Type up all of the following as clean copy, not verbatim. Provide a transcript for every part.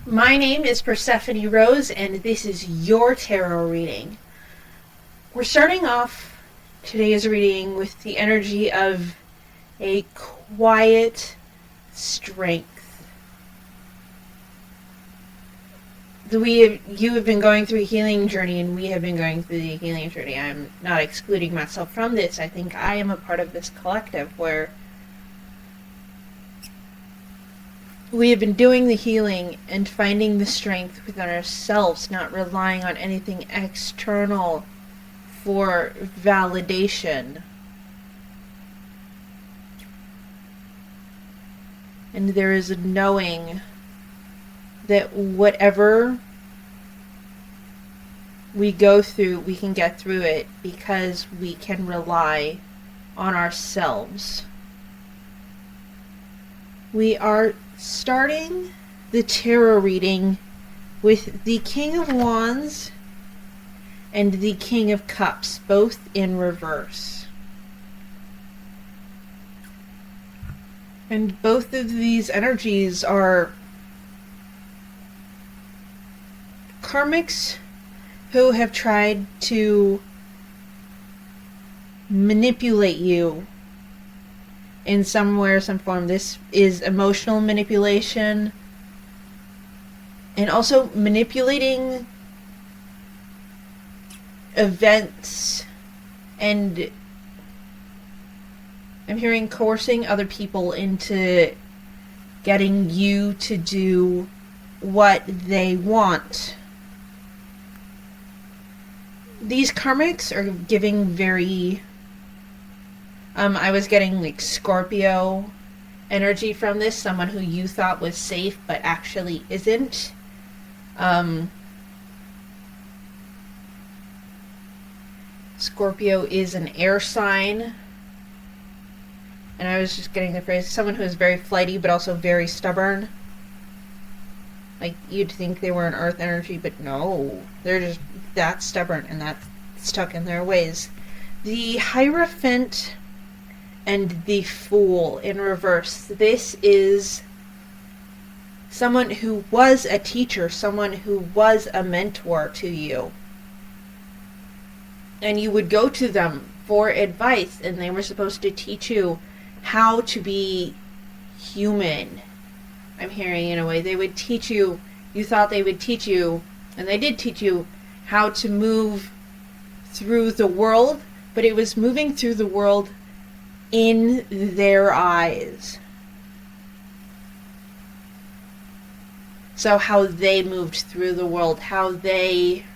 My name is Persephone Rose, and this is your tarot reading. We're starting off today's reading with the energy of a quiet strength. You have been going through a healing journey, and we have been going through the healing journey. I'm not excluding myself from this. I think I am a part of this collective where we have been doing the healing and finding the strength within ourselves, not relying on anything external for validation. And there is a knowing that whatever we go through, we can get through it because we can rely on ourselves. We are starting the tarot reading with the King of Wands and the King of Cups, both in reverse. And both of these energies are karmics who have tried to manipulate you in some way or some form. This is emotional manipulation and also manipulating events, and I'm hearing coercing other people into getting you to do what they want. These karmics are giving very I was getting like Scorpio energy from this, someone who you thought was safe but actually isn't. Scorpio is an air sign, and I was just getting the phrase someone who is very flighty but also very stubborn. Like, you'd think they were an earth energy, but no, they're just that stubborn and that stuck in their ways. The Hierophant and the Fool in reverse. This is someone who was a teacher, someone who was a mentor to you. And you would go to them for advice, and they were supposed to teach you how to be human. I'm hearing, in a way, they would teach you, you thought they would teach you, and they did teach you how to move through the world, but it was moving through the world in their eyes. So how they moved through the world, how they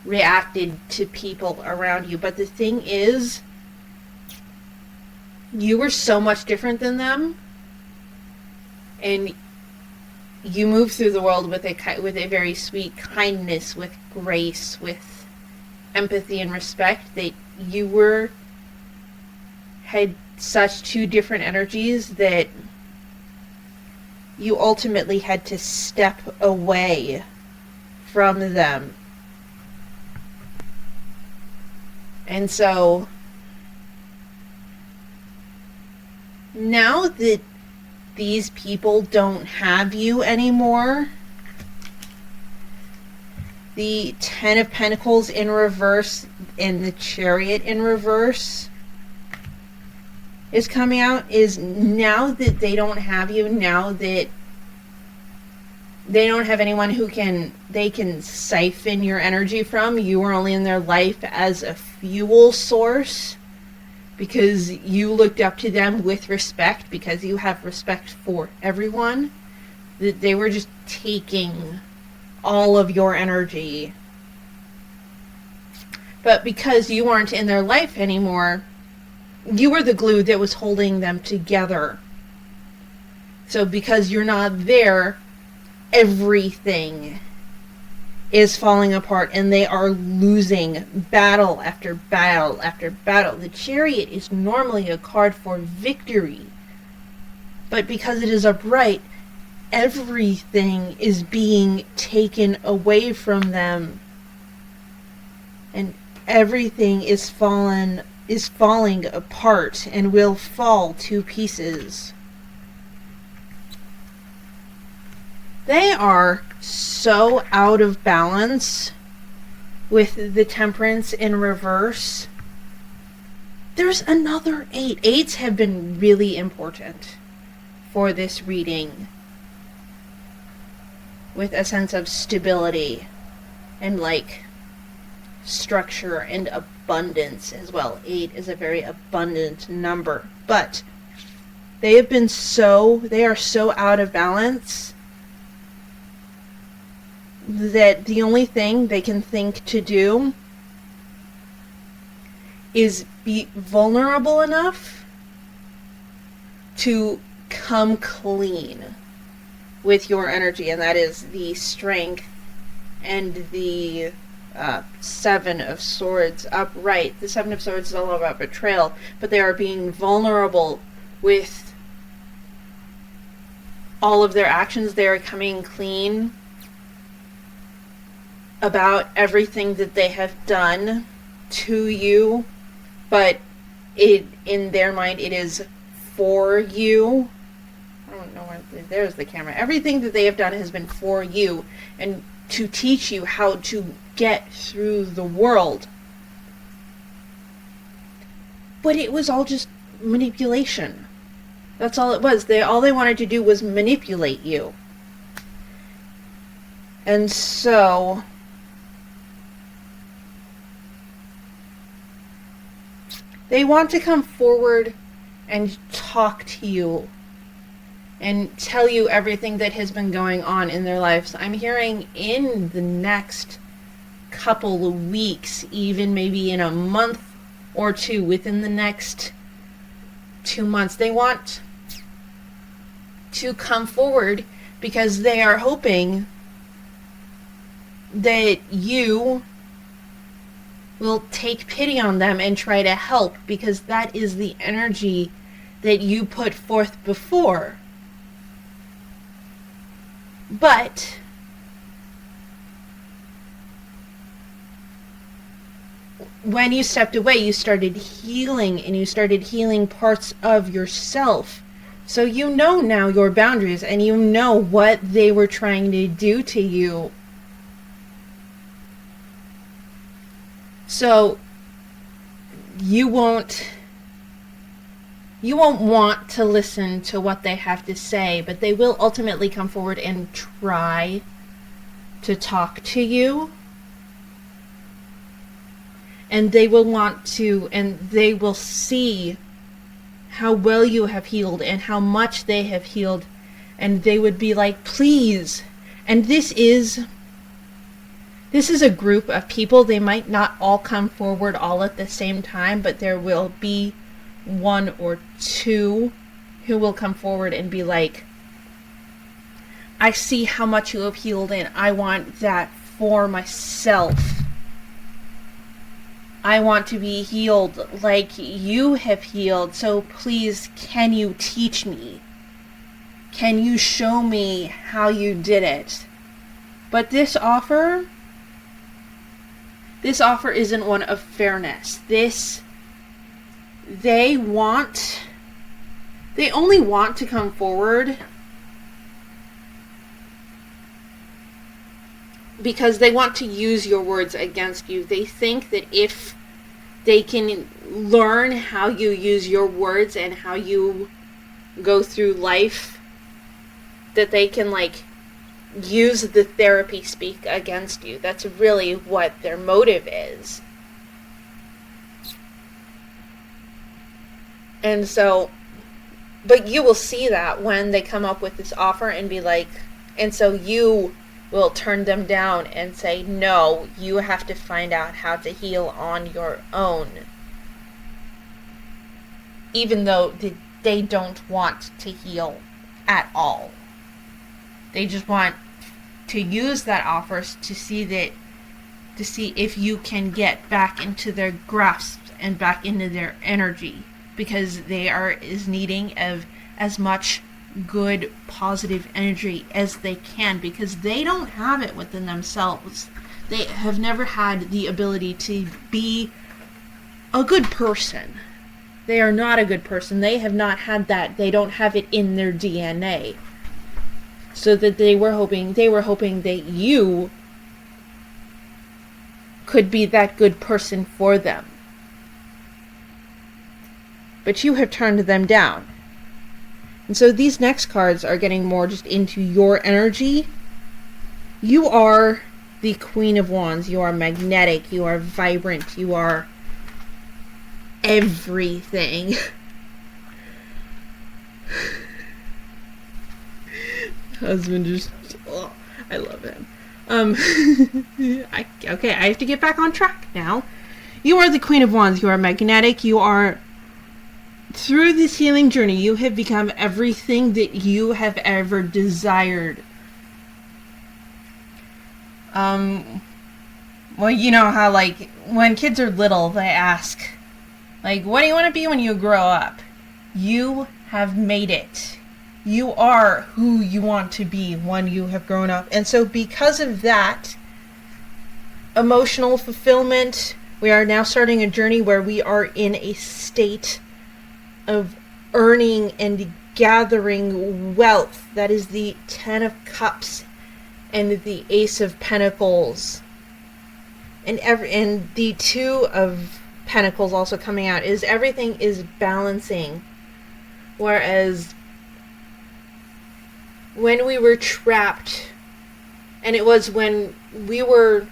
reacted to people around you. But the thing is, you were so much different than them, and you moved through the world with a very sweet kindness, with grace, with empathy and respect. That you had such two different energies that you ultimately had to step away from them. And so now that these people don't have you anymore, the Ten of Pentacles in reverse and the Chariot in reverse is coming out. Is now that they don't have you, now that they don't have anyone who they can siphon your energy from, you are only in their life as a fuel source because you looked up to them with respect, because you have respect for everyone, that they were just taking all of your energy. But because you aren't in their life anymore, you were the glue that was holding them together. So because you're not there, everything is falling apart, and they are losing battle after battle after battle. The Chariot is normally a card for victory, but because it is upright, everything is being taken away from them, and everything is falling apart and will fall to pieces. They are so out of balance with the Temperance in reverse. There's another 8. 8s have been really important for this reading, with a sense of stability and like structure and abundance as well. 8 is a very abundant number, but they are so out of balance that the only thing they can think to do is be vulnerable enough to come clean with your energy, and that is the Strength and the 7 of Swords upright. The 7 of Swords is all about betrayal, but they are being vulnerable with all of their actions. They are coming clean about everything that they have done to you, but in their mind it is for you. I don't know where, there's the camera. Everything that they have done has been for you and to teach you how to get through the world. But it was all just manipulation. That's all it was. All they wanted to do was manipulate you. And so they want to come forward and talk to you and tell you everything that has been going on in their lives. I'm hearing in the next couple of weeks, even maybe in a month or two, within the next 2 months, they want to come forward because they are hoping that you will take pity on them and try to help, because that is the energy that you put forth before. But when you stepped away, you started healing, and you started healing parts of yourself. So you know now your boundaries, and you know what they were trying to do to you. So you won't want to listen to what they have to say, but they will ultimately come forward and try to talk to you. And they will want to, and they will see how well you have healed and how much they have healed. And they would be like, please. And this is a group of people. They might not all come forward all at the same time, but there will be 1 or 2 who will come forward and be like, I see how much you have healed, and I want that for myself. I want to be healed like you have healed, so please, can you teach me? Can you show me how you did it? But this offer isn't one of fairness. They only want to come forward because they want to use your words against you. They think that if they can learn how you use your words and how you go through life, that they can use the therapy speak against you. That's really what their motive is. And so, but you will see that when they come up with this offer and be like, and so you will turn them down and say, no, you have to find out how to heal on your own. Even though they don't want to heal at all. They just want to use that offer to see if you can get back into their grasp and back into their energy, because they are needing of as much good positive energy as they can, because they don't have it within themselves. They have never had the ability to be a good person. They are not a good person. They have not had that. They don't have it in their DNA. So that they were hoping that you could be that good person for them. But you have turned them down. And so these next cards are getting more just into your energy. You are the Queen of Wands. You are magnetic. You are vibrant. You are everything. Husband just... Oh, I love him. Okay, I have to get back on track now. You are the Queen of Wands. You are magnetic. You are... Through this healing journey, you have become everything that you have ever desired. Well, you know how, like, when kids are little, they ask, like, what do you want to be when you grow up? You have made it. You are who you want to be when you have grown up. And so because of that emotional fulfillment, we are now starting a journey where we are in a state of earning and gathering wealth. That is the Ten of Cups and the Ace of Pentacles. And the Two of Pentacles also coming out is everything is balancing. Whereas when we were trapped, and it was when we were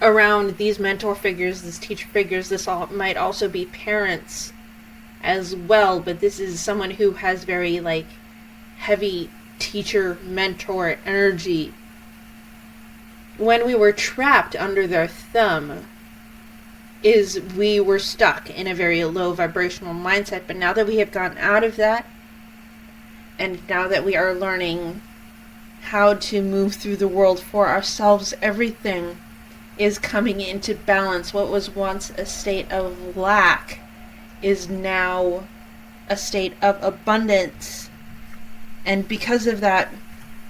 around these mentor figures, these teacher figures, this all might also be parents as well, but this is someone who has very, like, heavy teacher mentor energy. When we were trapped under their thumb, is we were stuck in a very low vibrational mindset. But now that we have gotten out of that, and now that we are learning how to move through the world for ourselves, everything is coming into balance. What was once a state of lack is now a state of abundance. And because of that,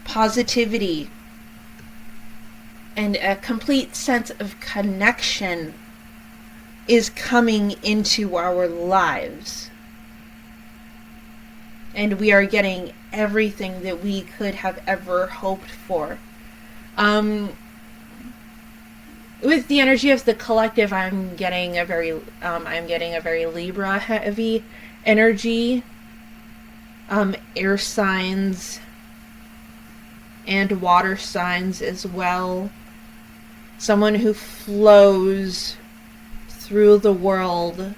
positivity and a complete sense of connection is coming into our lives. And we are getting everything that we could have ever hoped for. With the energy of the collective, I'm getting a very Libra heavy energy. Air signs and water signs as well. Someone who flows through the world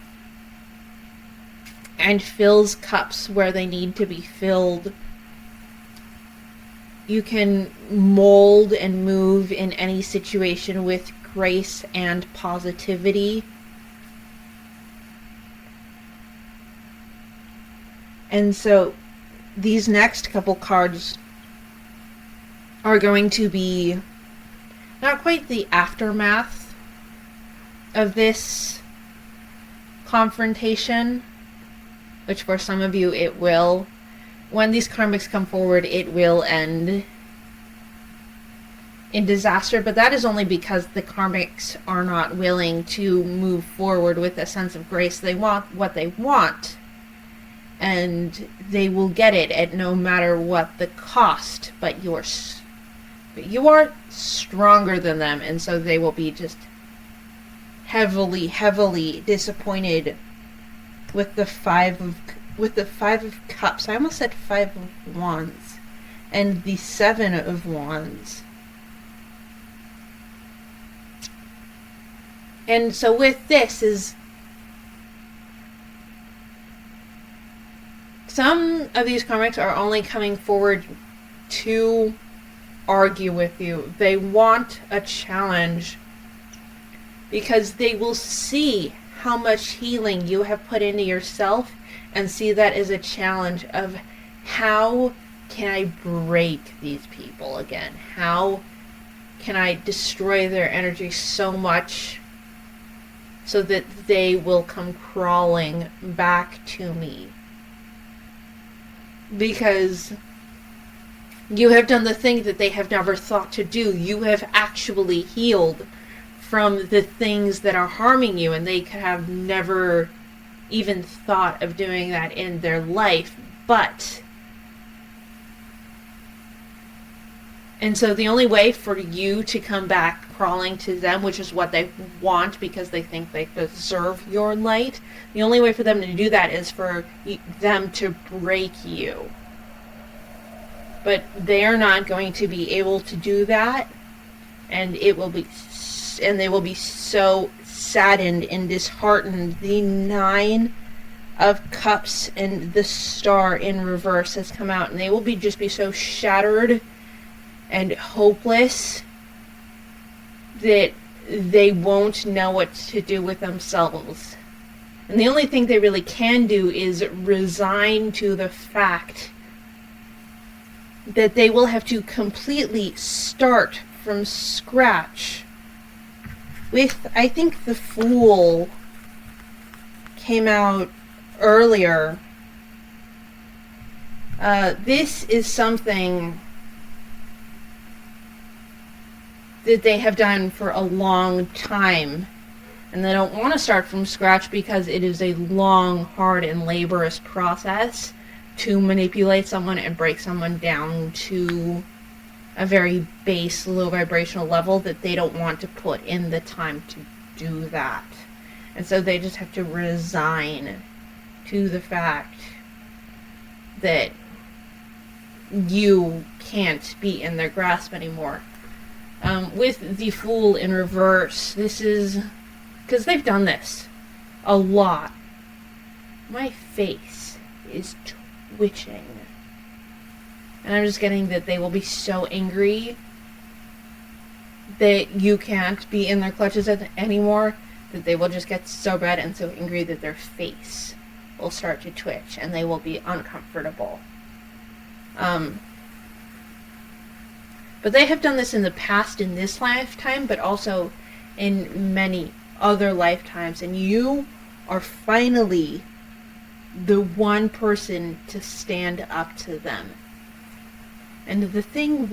and fills cups where they need to be filled. You can mold and move in any situation with grace and positivity. And so these next couple cards are going to be not quite the aftermath of this confrontation, which for some of you it will. When these karmics come forward, it will end in disaster, but that is only because the karmics are not willing to move forward with a sense of grace. They want what they want, and they will get it at no matter what the cost, but you are stronger than them, and so they will be just heavily disappointed with the Five of Cups. I almost said Five of Wands, and the Seven of Wands. And so with this is some of these karmics are only coming forward to argue with you. They want a challenge because they will see how much healing you have put into yourself and see that as a challenge of how can I break these people again? How can I destroy their energy so much so that they will come crawling back to me? Because you have done the thing that they have never thought to do. You have actually healed from the things that are harming you, and they could have never even thought of doing that in their life. But And so the only way for you to come back crawling to them, which is what they want because they think they deserve your light, the only way for them to do that is for them to break you. But they are not going to be able to do that, and they will be so saddened and disheartened. The 9 of Cups and the Star in reverse has come out, and they will just be so shattered and hopeless that they won't know what to do with themselves. And the only thing they really can do is resign to the fact that they will have to completely start from scratch. With, I think, the Fool came out earlier. This is something that they have done for a long time, and they don't want to start from scratch because it is a long, hard, and laborious process to manipulate someone and break someone down to a very base, low vibrational level that they don't want to put in the time to do that. And so they just have to resign to the fact that you can't be in their grasp anymore. With the Fool in reverse, this is because they've done this a lot. My face is twitching, and I'm just getting that they will be so angry that you can't be in their clutches anymore, that they will just get so bad and so angry that their face will start to twitch and they will be uncomfortable. But they have done this in the past in this lifetime, but also in many other lifetimes. And you are finally the one person to stand up to them. And the thing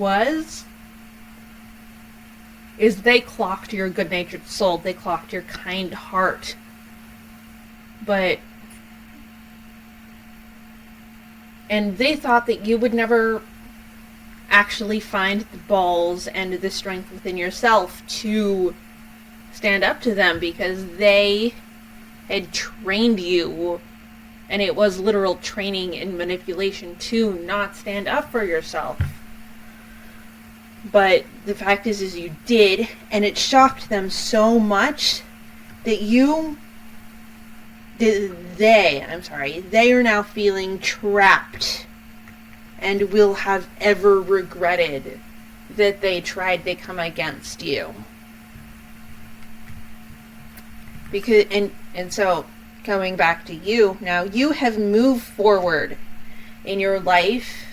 is they clocked your good-natured soul. They clocked your kind heart. And they thought that you would never actually find the balls and the strength within yourself to stand up to them, because they had trained you, and it was literal training and manipulation to not stand up for yourself. But the fact is you did, and it shocked them so much that they are now feeling trapped and will have ever regretted that they tried to come against you. Because and so coming back to you, now you have moved forward in your life,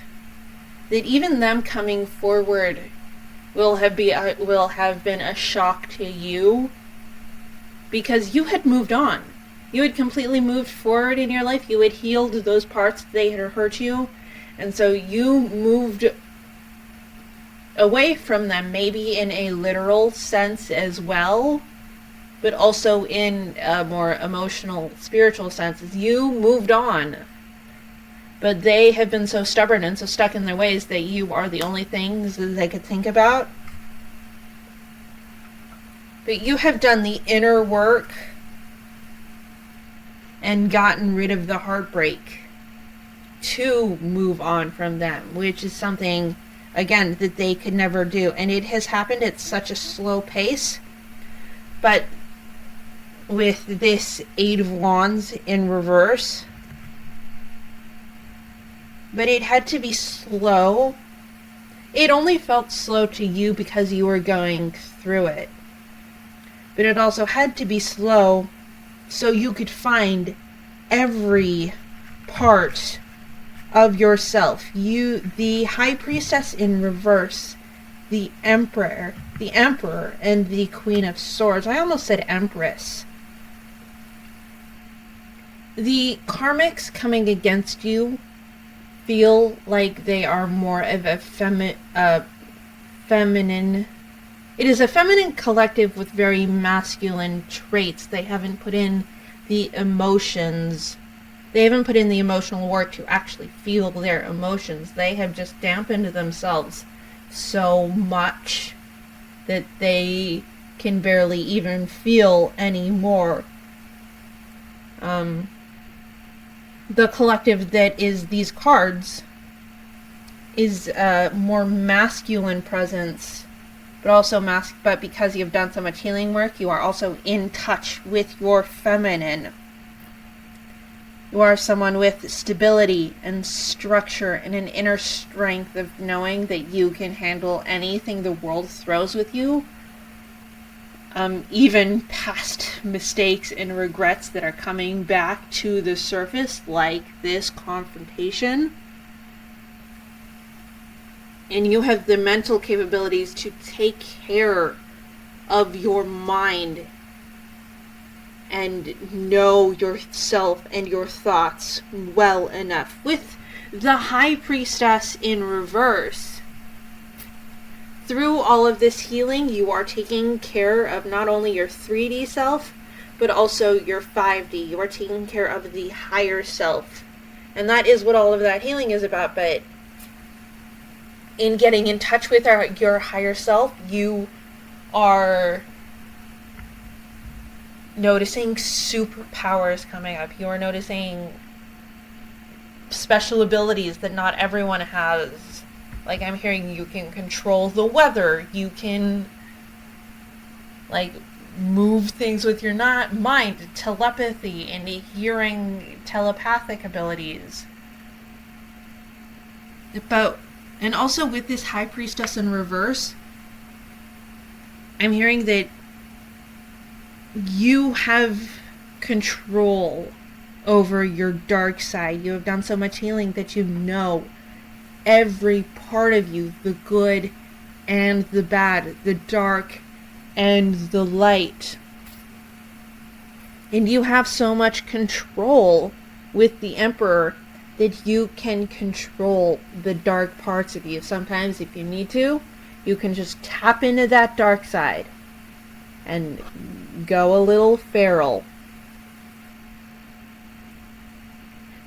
that even them coming forward will have been a shock to you, because you had moved on. You had completely moved forward in your life. You had healed those parts that they had hurt you. And so you moved away from them, maybe in a literal sense as well, but also in a more emotional, spiritual sense. You moved on. But they have been so stubborn and so stuck in their ways that you are the only things that they could think about. But you have done the inner work and gotten rid of the heartbreak to move on from them, which is something, again, that they could never do. And it has happened at such a slow pace. But with this 8 of Wands in reverse, but it had to be slow. It only felt slow to you because you were going through it. But it also had to be slow so you could find every part of yourself. The High Priestess in reverse, the Emperor, and the Queen of Swords. I almost said Empress. The Karmics coming against you feel like they are more of a feminine. It is a feminine collective with very masculine traits. They haven't put in the emotions. They haven't put in the emotional work to actually feel their emotions. They have just dampened themselves so much that they can barely even feel anymore. The collective that is these cards is a more masculine presence, but because you've done so much healing work, you are also in touch with your feminine. You are someone with stability and structure and an inner strength of knowing that you can handle anything the world throws with you, even past mistakes and regrets that are coming back to the surface, like this confrontation. And you have the mental capabilities to take care of your mind and know yourself and your thoughts well enough. With the High Priestess in reverse, through all of this healing, you are taking care of not only your 3D self, but also your 5D. You are taking care of the higher self. And that is what all of that healing is about. But in getting in touch with your higher self, you are noticing superpowers coming up. You are noticing special abilities that not everyone has. Like, I'm hearing you can control the weather. You can, like, move things with your mind. Telepathy and hearing telepathic abilities. And also with this High Priestess in reverse, I'm hearing that you have control over your dark side. You have done so much healing that you know every part of you, the good and the bad, the dark and the light. And you have so much control with the Emperor that you can control the dark parts of you. Sometimes, if you need to, you can just tap into that dark side and go a little feral.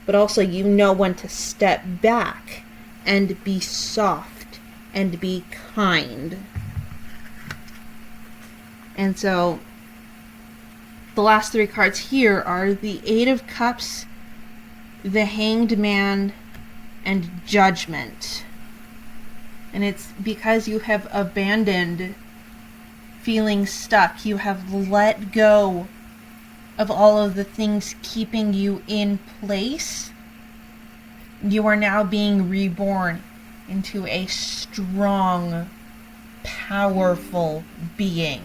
But also, you know when to step back and be soft and be kind. And so, the last 3 cards here are the 8 of Cups, the Hanged Man, and Judgment. And it's because you have abandoned feeling stuck. You have let go of all of the things keeping you in place. You are now being reborn into a strong, powerful being.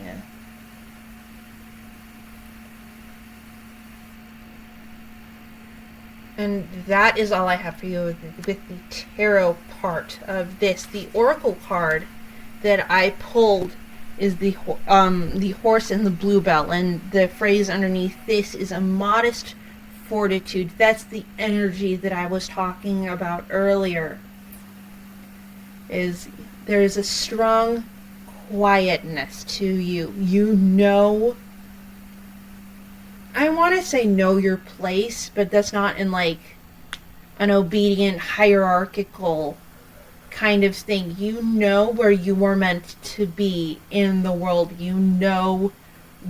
And that is all I have for you with the tarot part of this. The oracle card that I pulled is the horse and the bluebell, and the phrase underneath this is a modest fortitude. That's the energy that I was talking about earlier. There is a strong quietness to you. You know, I want to say know your place, but that's not in like an obedient hierarchical kind of thing. You know where you were meant to be in the world. You know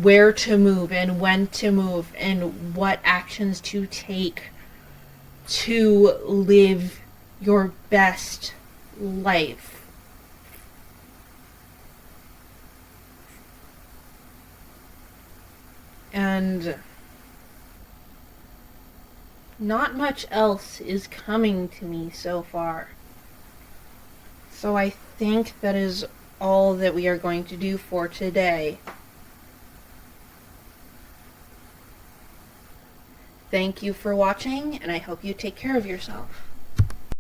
where to move and when to move and what actions to take to live your best life. And not much else is coming to me so far. So I think that is all that we are going to do for today. Thank you for watching, and I hope you take care of yourself.